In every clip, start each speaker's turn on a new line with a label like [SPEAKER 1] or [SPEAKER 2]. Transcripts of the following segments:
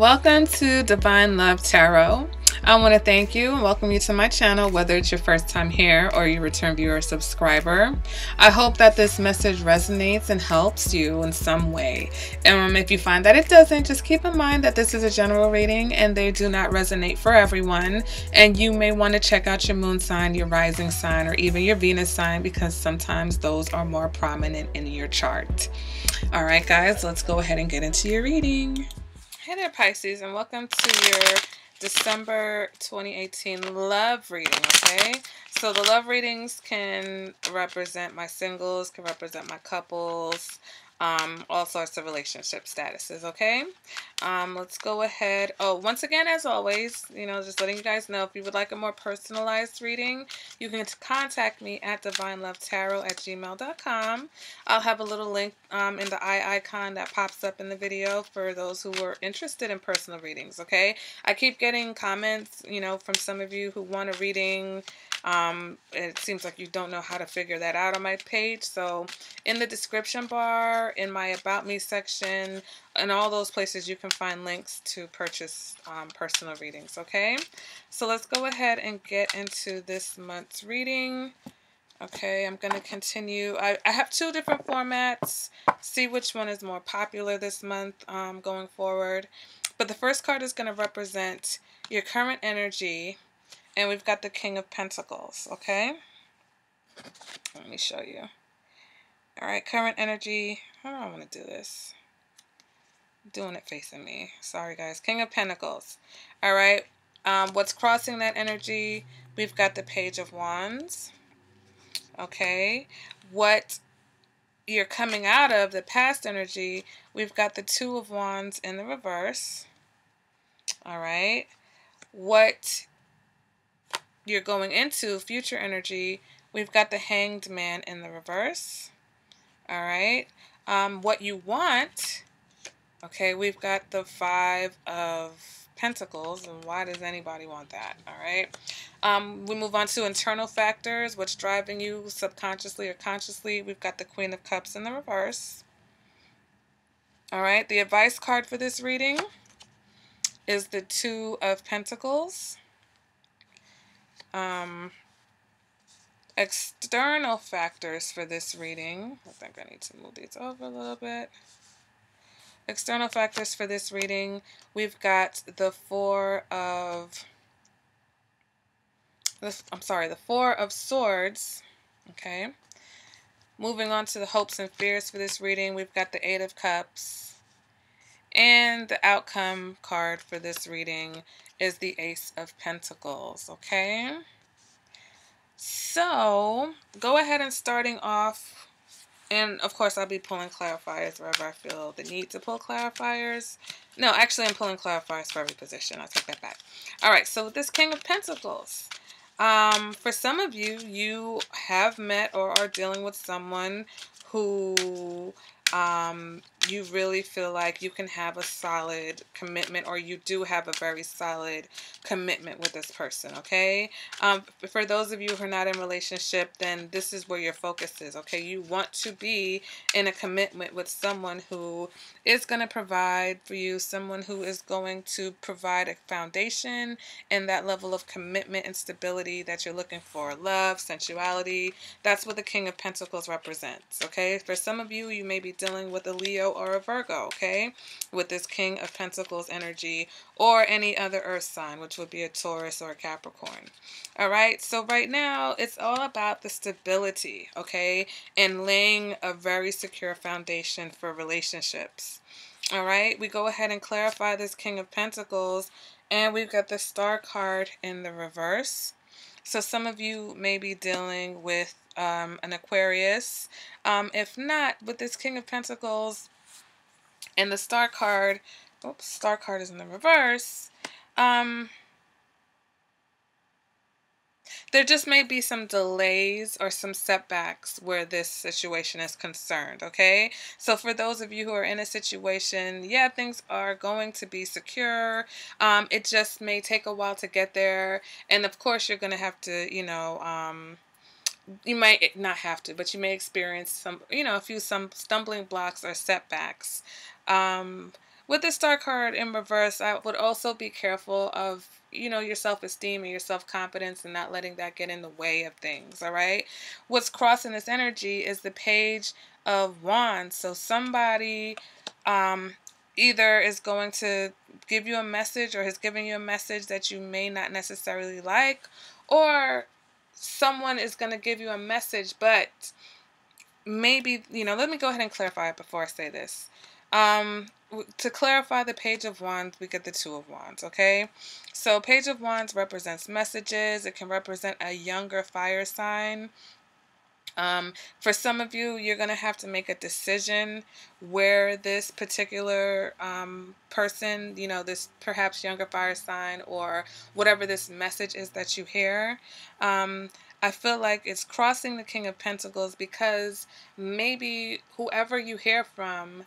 [SPEAKER 1] Welcome to Divine Love Tarot. I want to thank you and welcome you to my channel, whether it's your first time here or you return viewer or subscriber. I hope that this message resonates and helps you in some way. If you find that it doesn't, just keep in mind that this is a general reading and they do not resonate for everyone. And you may want to check out your moon sign, your rising sign, or even your Venus sign, because sometimes those are more prominent in your chart. All right, guys, let's go ahead and get into your reading. Hey there, Pisces, and welcome to your December 2018 love reading, okay? So the love readings can represent my singles, can represent my couples, all sorts of relationship statuses, okay? Let's go ahead. Oh, once again, as always, just letting you guys know, if you would like a more personalized reading, you can contact me at divinelovetarot@gmail.com. I'll have a little link in the eye icon that pops up in the video for those who were interested in personal readings, okay? I keep getting comments, from some of you who want a reading. It seems like you don't know how to figure that out on my page. So in the description bar, in my About Me section, and all those places, you can find links to purchase personal readings, okay? So let's go ahead and get into this month's reading. Okay, I'm going to continue. I have two different formats. See which one is more popular this month going forward. But the first card is going to represent your current energy. And we've got the King of Pentacles, okay? Let me show you. All right, current energy. How do I want to do this? I'm doing it facing me. Sorry, guys. King of Pentacles. All right. What's crossing that energy? We've got the Page of Wands. Okay. What you're coming out of, the past energy, we've got the Two of Wands in the reverse. All right. What you're going into, future energy, we've got the Hanged Man in the reverse. All right. What you want, okay, we've got the Five of Pentacles. And why does anybody want that? All right. We move on to internal factors, what's driving you subconsciously or consciously. We've got the Queen of Cups in the reverse. All right. The advice card for this reading is the Two of Pentacles. External factors for this reading. I think I need to move these over a little bit. External factors for this reading. We've got the Four of Swords. Okay. Moving on to the hopes and fears for this reading. We've got the Eight of Cups. And the outcome card for this reading is the Ace of Pentacles. Okay. So, go ahead and starting off, and of course I'll be pulling clarifiers wherever I feel the need to pull clarifiers. No, actually I'm pulling clarifiers for every position. I'll take that back. All right, so with this King of Pentacles, for some of you, you have met or are dealing with someone who you really feel like you can have a solid commitment, or you do have a very solid commitment with this person, okay? For those of you who are not in a relationship, then this is where your focus is, okay? You want to be in a commitment with someone who is going to provide for you, someone who is going to provide a foundation and that level of commitment and stability that you're looking for. Love, sensuality, that's what the King of Pentacles represents, okay? For some of you, you may be dealing with a Leo or a Virgo, okay, with this King of Pentacles energy, or any other earth sign, which would be a Taurus or a Capricorn. All right, so right now it's all about the stability, okay, and laying a very secure foundation for relationships. All right, we go ahead and clarify this King of Pentacles, and we've got the Star card in the reverse. So some of you may be dealing with an Aquarius. If not, with this King of Pentacles and the Star card, oops, Star card is in the reverse, there just may be some delays or some setbacks where this situation is concerned, okay? So for those of you who are in a situation, yeah, things are going to be secure. It just may take a while to get there. And of course, you're going to have to, you might not have to, but you may experience some stumbling blocks or setbacks. with the Star card in reverse, I would also be careful of, your self-esteem and your self-confidence and not letting that get in the way of things, all right? What's crossing this energy is the Page of Wands. So somebody um, either is going to give you a message or has given you a message that you may not necessarily like, or someone is going to give you a message, but maybe, let me go ahead and clarify it before I say this. To clarify the Page of Wands, we get the Two of Wands, okay? So Page of Wands represents messages. It can represent a younger fire sign. For some of you, you're going to have to make a decision where this particular person, this perhaps younger fire sign or whatever this message is that you hear. I feel like it's crossing the King of Pentacles because maybe whoever you hear from,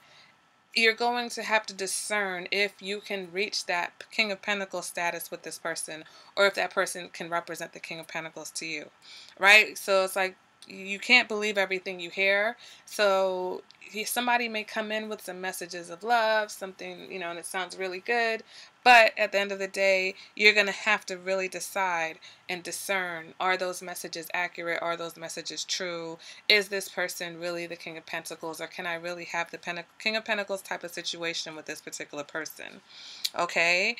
[SPEAKER 1] you're going to have to discern if you can reach that King of Pentacles status with this person, or if that person can represent the King of Pentacles to you, right? So it's like you can't believe everything you hear. So somebody may come in with some messages of love, something, and it sounds really good. But at the end of the day, you're going to have to really decide and discern, are those messages accurate? Are those messages true? Is this person really the King of Pentacles, or can I really have the King of Pentacles type of situation with this particular person? Okay.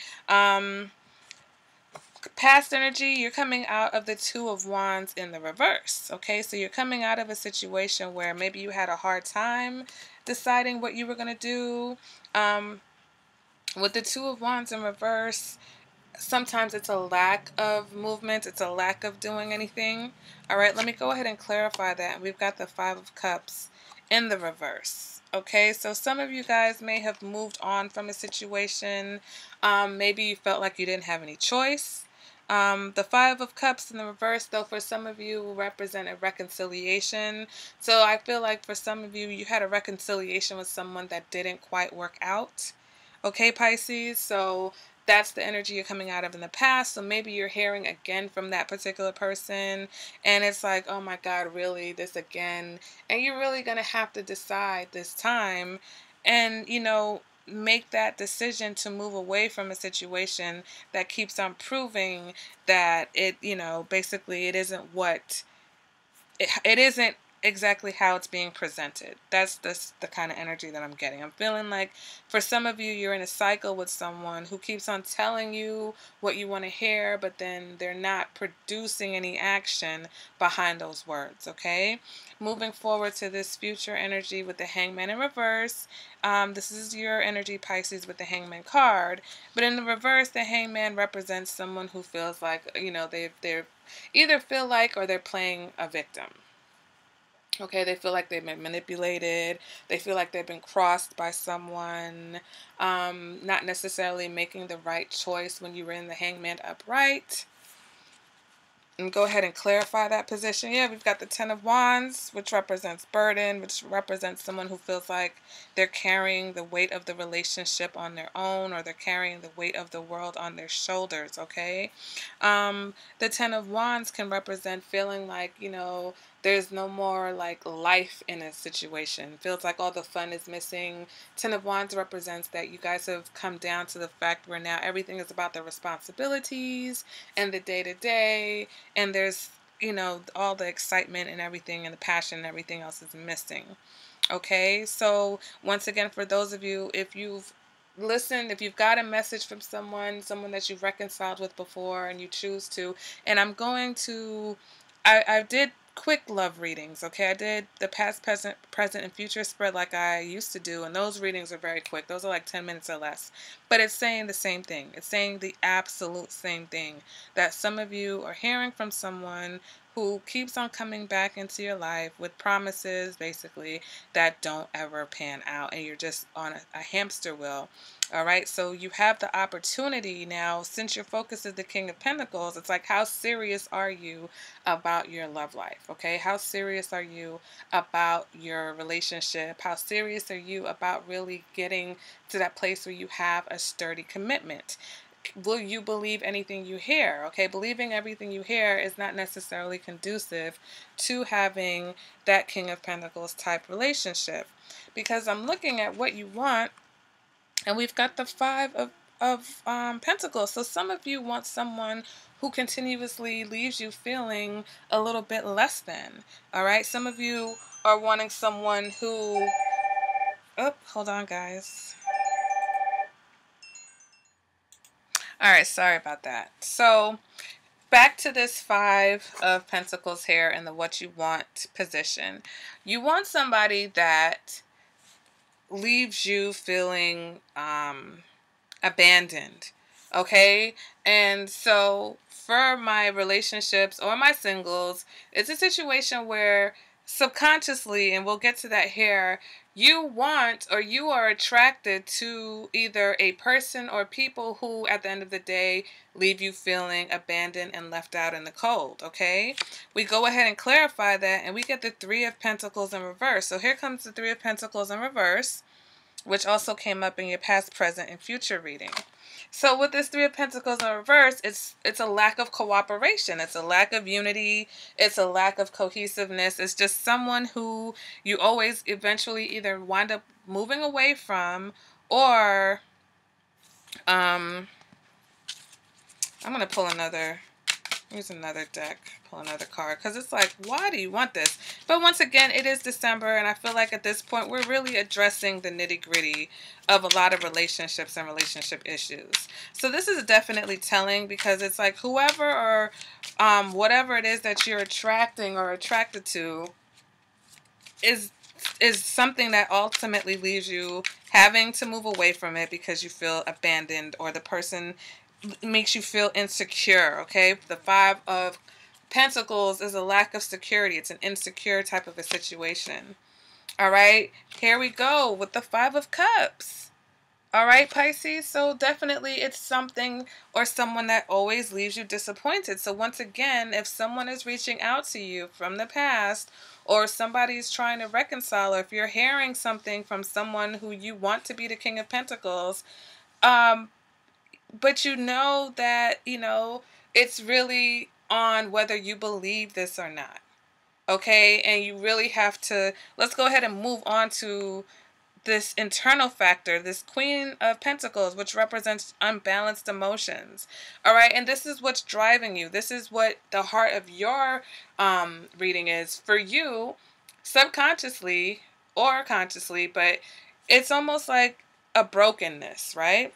[SPEAKER 1] Past energy, you're coming out of the Two of Wands in the reverse. Okay, so you're coming out of a situation where maybe you had a hard time deciding what you were going to do. With the Two of Wands in reverse, sometimes it's a lack of movement. It's a lack of doing anything. All right, let me go ahead and clarify that. We've got the Five of Cups in the reverse. Okay, so some of you guys may have moved on from a situation. Maybe you felt like you didn't have any choice. The Five of Cups in the reverse, though, for some of you will represent a reconciliation. So I feel like for some of you, you had a reconciliation with someone that didn't quite work out. Okay, Pisces, so that's the energy you're coming out of in the past. So maybe you're hearing again from that particular person, and it's like, oh my God, really, this again? And you're really going to have to decide this time and, make that decision to move away from a situation that keeps on proving that it, basically it isn't what it isn't exactly how it's being presented. That's the kind of energy that I'm getting. I'm feeling like for some of you, you're in a cycle with someone who keeps on telling you what you want to hear, but then they're not producing any action behind those words, okay? Moving forward to this future energy with the Hangman in reverse. This is your energy, Pisces, with the Hangman card. But in the reverse, the Hangman represents someone who feels like, they're either feel like or they're playing a victim. Okay, they feel like they've been manipulated. They feel like they've been crossed by someone, not necessarily making the right choice when you were in the Hangman upright. And go ahead and clarify that position. Yeah, we've got the Ten of Wands, which represents burden, which represents someone who feels like they're carrying the weight of the relationship on their own, or they're carrying the weight of the world on their shoulders, okay? The Ten of Wands can represent feeling like, there's no more like life in a situation. Feels like all the fun is missing. Ten of Wands represents that you guys have come down to the fact where now everything is about the responsibilities and the day-to-day, and there's, all the excitement and everything and the passion and everything else is missing. Okay, so once again, for those of you, if you've listened, if you've got a message from someone that you've reconciled with before and you choose to, and I'm going to, I did quick love readings, okay? I did the past, present, and future spread like I used to do, and those readings are very quick. Those are like 10 minutes or less. But it's saying the same thing. It's saying the absolute same thing, that some of you are hearing from someone who keeps on coming back into your life with promises, basically, that don't ever pan out, and you're just on a hamster wheel. All right, so you have the opportunity now, since your focus is the King of Pentacles, it's like, how serious are you about your love life, okay? How serious are you about your relationship? How serious are you about really getting to that place where you have a sturdy commitment? Will you believe anything you hear? Okay, believing everything you hear is not necessarily conducive to having that King of Pentacles type relationship, because I'm looking at what you want. And we've got the Five of Pentacles. So some of you want someone who continuously leaves you feeling a little bit less than. All right. Some of you are wanting someone who, oh, hold on, guys. All right. Sorry about that. So back to this Five of Pentacles here in the what you want position. You want somebody that leaves you feeling abandoned. Okay? And so for my relationships or my singles, it's a situation where subconsciously, and we'll get to that here, you want or you are attracted to either a person or people who at the end of the day leave you feeling abandoned and left out in the cold. Okay? We go ahead and clarify that, and we get the Three of Pentacles in reverse. So here comes the Three of Pentacles in reverse, which also came up in your past, present, and future reading. So with this Three of Pentacles in reverse, it's a lack of cooperation. It's a lack of unity. It's a lack of cohesiveness. It's just someone who you always eventually either wind up moving away from, or I'm going to pull another. Here's another deck. Pull another card. Because it's like, why do you want this? But once again, it is December. And I feel like at this point, we're really addressing the nitty gritty of a lot of relationships and relationship issues. So this is definitely telling, because it's like whoever or whatever it is that you're attracting or attracted to is something that ultimately leaves you having to move away from it because you feel abandoned, or the person makes you feel insecure. Okay, the Five of Pentacles is a lack of security. It's an insecure type of a situation. All right, here we go with the Five of Cups. All right, Pisces. So definitely it's something or someone that always leaves you disappointed. So once again, if someone is reaching out to you from the past, or somebody's trying to reconcile, or if you're hearing something from someone who you want to be the King of Pentacles, but you know that, it's really on whether you believe this or not. Okay? And you really have to, let's go ahead and move on to this internal factor, this Queen of Pentacles, which represents unbalanced emotions. All right? And this is what's driving you. This is what the heart of your reading is. For you, subconsciously or consciously, but it's almost like a brokenness, right?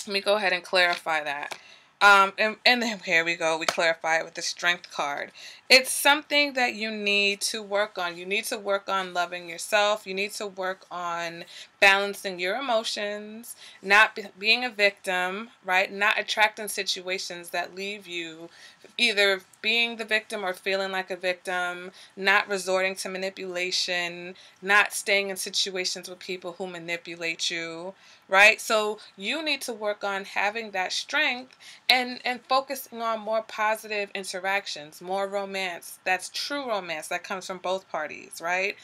[SPEAKER 1] Let me go ahead and clarify that. And then here we go. We clarify it with the Strength card. It's something that you need to work on. You need to work on loving yourself. You need to work on balancing your emotions, not being a victim, right? Not attracting situations that leave you either being the victim or feeling like a victim, not resorting to manipulation, not staying in situations with people who manipulate you, right? So you need to work on having that strength and focusing on more positive interactions, more romance. That's true romance that comes from both parties, right?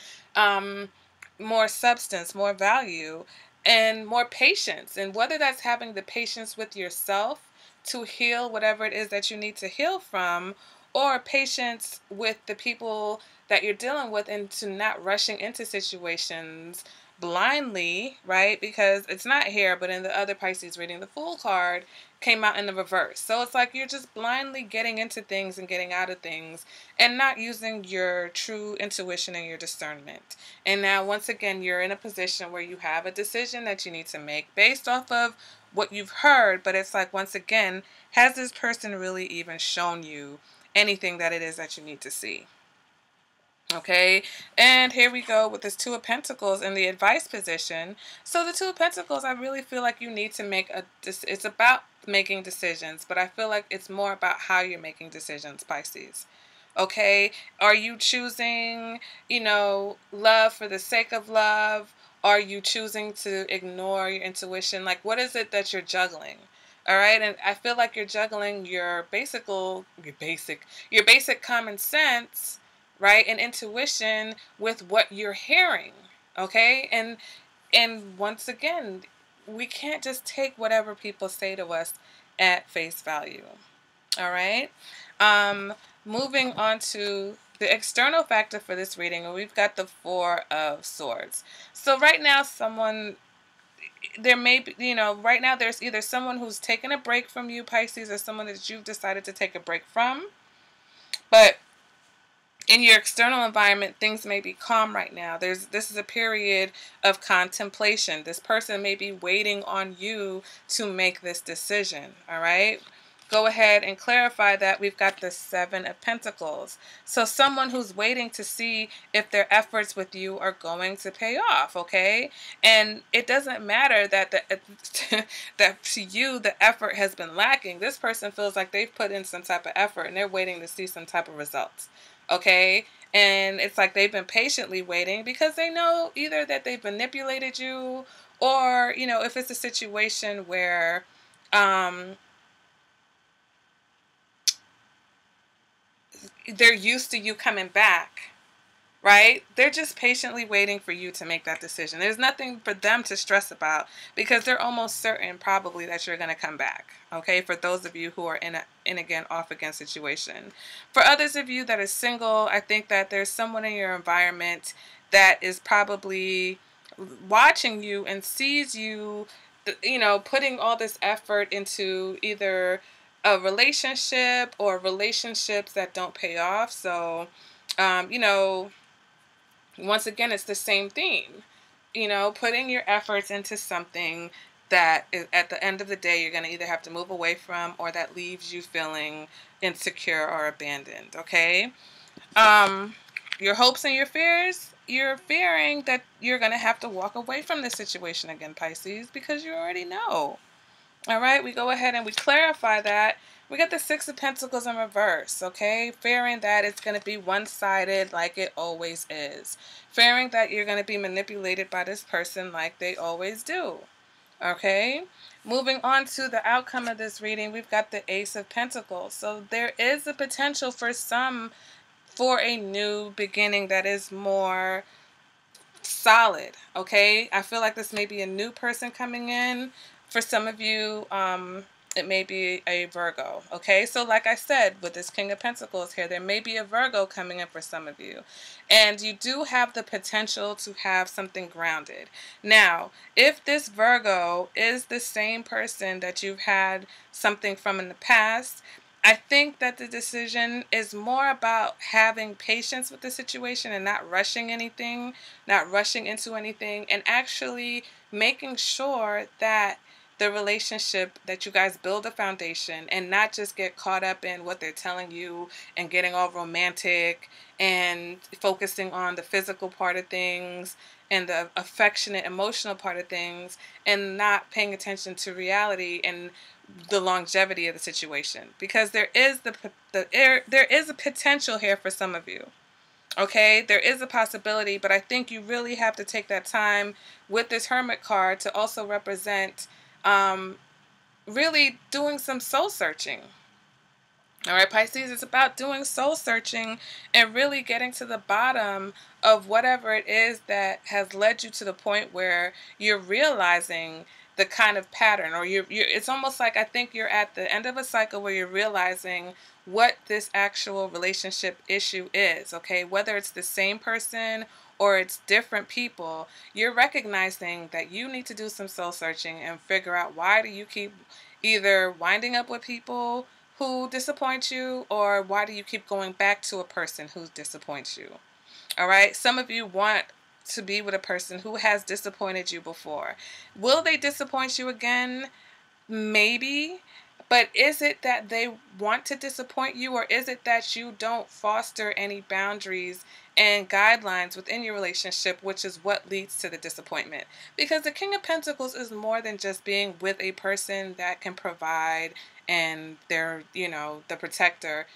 [SPEAKER 1] More substance, more value, and more patience. And whether that's having the patience with yourself to heal whatever it is that you need to heal from, or patience with the people that you're dealing with, and to not rushing into situations blindly, right? Because it's not here, but in the other Pisces reading, the Fool card came out in the reverse. So it's like you're just blindly getting into things and getting out of things and not using your true intuition and your discernment. And now, once again, you're in a position where you have a decision that you need to make based off of what you've heard. But it's like, once again, has this person really even shown you anything that it is that you need to see? Okay, and here we go with this Two of Pentacles in the advice position. So the Two of Pentacles, I really feel like you need to make it's about making decisions, but I feel like it's more about how you're making decisions, Pisces. Okay, are you choosing, love for the sake of love? Are you choosing to ignore your intuition? Like, what is it that you're juggling? All right, and I feel like you're juggling your basic common sense, right, and intuition with what you're hearing. Okay, and once again, we can't just take whatever people say to us at face value. All right, moving on to the external factor for this reading, and we've got the Four of Swords. So right now, someone there may be, you know, right now there's either someone who's taken a break from you, Pisces, or someone that you've decided to take a break from. But in your external environment, things may be calm right now. This is a period of contemplation. This person may be waiting on you to make this decision. All right. Go ahead and clarify that. We've got the Seven of Pentacles. So someone who's waiting to see if their efforts with you are going to pay off, okay? And it doesn't matter that that to you the effort has been lacking. This person feels like they've put in some type of effort and they're waiting to see some type of results. Okay? And it's like they've been patiently waiting because they know either that they've manipulated you, or, you know, if it's a situation where they're used to you coming back, right? They're just patiently waiting for you to make that decision. There's nothing for them to stress about because they're almost certain probably that you're going to come back. Okay, for those of you who are in again off again situation. For others of you that are single, I think that there's someone in your environment that is probably watching you and sees you, you know, putting all this effort into either a relationship or relationships that don't pay off. So, you know, once again, it's the same theme, you know, putting your efforts into something that is, at the end of the day, you're going to either have to move away from, or that leaves you feeling insecure or abandoned. Okay. Your hopes and your fears, you're fearing that you're going to have to walk away from this situation again, Pisces, because you already know. All right, we go ahead and we clarify that. We get the Six of Pentacles in reverse, okay? Fearing that it's going to be one-sided like it always is. Fearing that you're going to be manipulated by this person like they always do, okay? Moving on to the outcome of this reading, we've got the Ace of Pentacles. So there is a potential for a new beginning that is more solid, okay? I feel like this may be a new person coming in. For some of you, it may be a Virgo, okay? So like I said, with this King of Pentacles here, there may be a Virgo coming in for some of you. And you do have the potential to have something grounded. Now, if this Virgo is the same person that you've had something from in the past, I think that the decision is more about having patience with the situation and not rushing anything, not rushing into anything, and actually making sure that the relationship, that you guys build a foundation and not just get caught up in what they're telling you and getting all romantic and focusing on the physical part of things and the affectionate emotional part of things, and not paying attention to reality and the longevity of the situation, because there is there is a potential here for some of you. Okay, there is a possibility, but I think you really have to take that time with this Hermit card to also represent really doing some soul searching. All right, Pisces, it's about doing soul searching and really getting to the bottom of whatever it is that has led you to the point where you're realizing the kind of pattern, or it's almost like, I think you're at the end of a cycle where you're realizing what this actual relationship issue is, okay? Whether it's the same person or it's different people, you're recognizing that you need to do some soul searching and figure out, why do you keep either winding up with people who disappoint you, or why do you keep going back to a person who disappoints you? All right, some of you want to be with a person who has disappointed you before. Will they disappoint you again? Maybe. But is it that they want to disappoint you, or is it that you don't foster any boundaries and guidelines within your relationship, which is what leads to the disappointment? Because the King of Pentacles is more than just being with a person that can provide and they're, you know, the protector.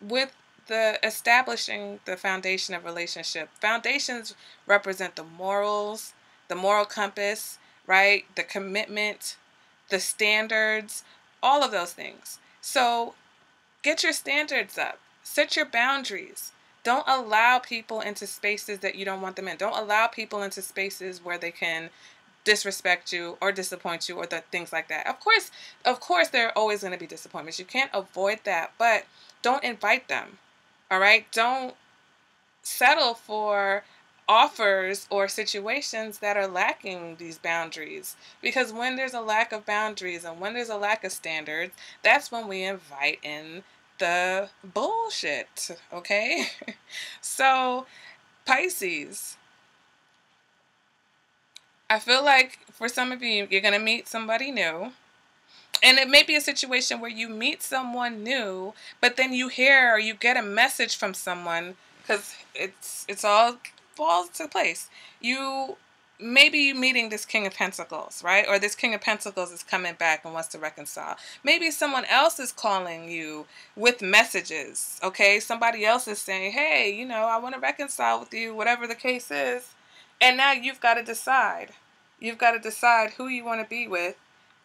[SPEAKER 1] With the establishing the foundation of relationship, foundations represent the morals, the moral compass, right? The commitment, the standards, all of those things. So get your standards up, set your boundaries. Don't allow people into spaces that you don't want them in. Don't allow people into spaces where they can disrespect you or disappoint you, or the things like that. Of course, there are always going to be disappointments. You can't avoid that, but don't invite them. All right? Don't settle for offers or situations that are lacking these boundaries. Because when there's a lack of boundaries and when there's a lack of standards, that's when we invite in the bullshit, okay? So, Pisces, I feel like for some of you, you're going to meet somebody new. And it may be a situation where you meet someone new, but then you hear or you get a message from someone, because it's all falls to place. You maybe you meeting this King of Pentacles, right? Or this King of Pentacles is coming back and wants to reconcile. Maybe someone else is calling you with messages, okay? Somebody else is saying, hey, you know, I want to reconcile with you, whatever the case is. And now you've got to decide. You've got to decide who you want to be with.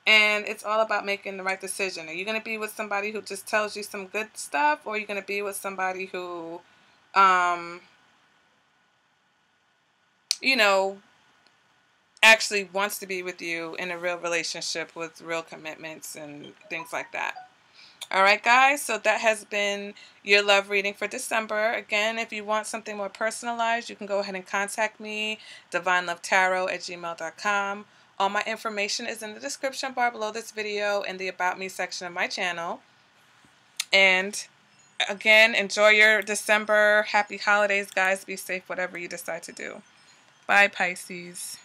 [SPEAKER 1] And it's all about making the right decision. Are you going to be with somebody who just tells you some good stuff? Or are you going to be with somebody who, you know, actually wants to be with you in a real relationship with real commitments and things like that? All right, guys, so that has been your love reading for December. Again, if you want something more personalized, you can go ahead and contact me, divinelovetarot@gmail.com. All my information is in the description bar below this video and the About Me section of my channel. And again, enjoy your December. Happy holidays, guys. Be safe, whatever you decide to do. Bye, Pisces.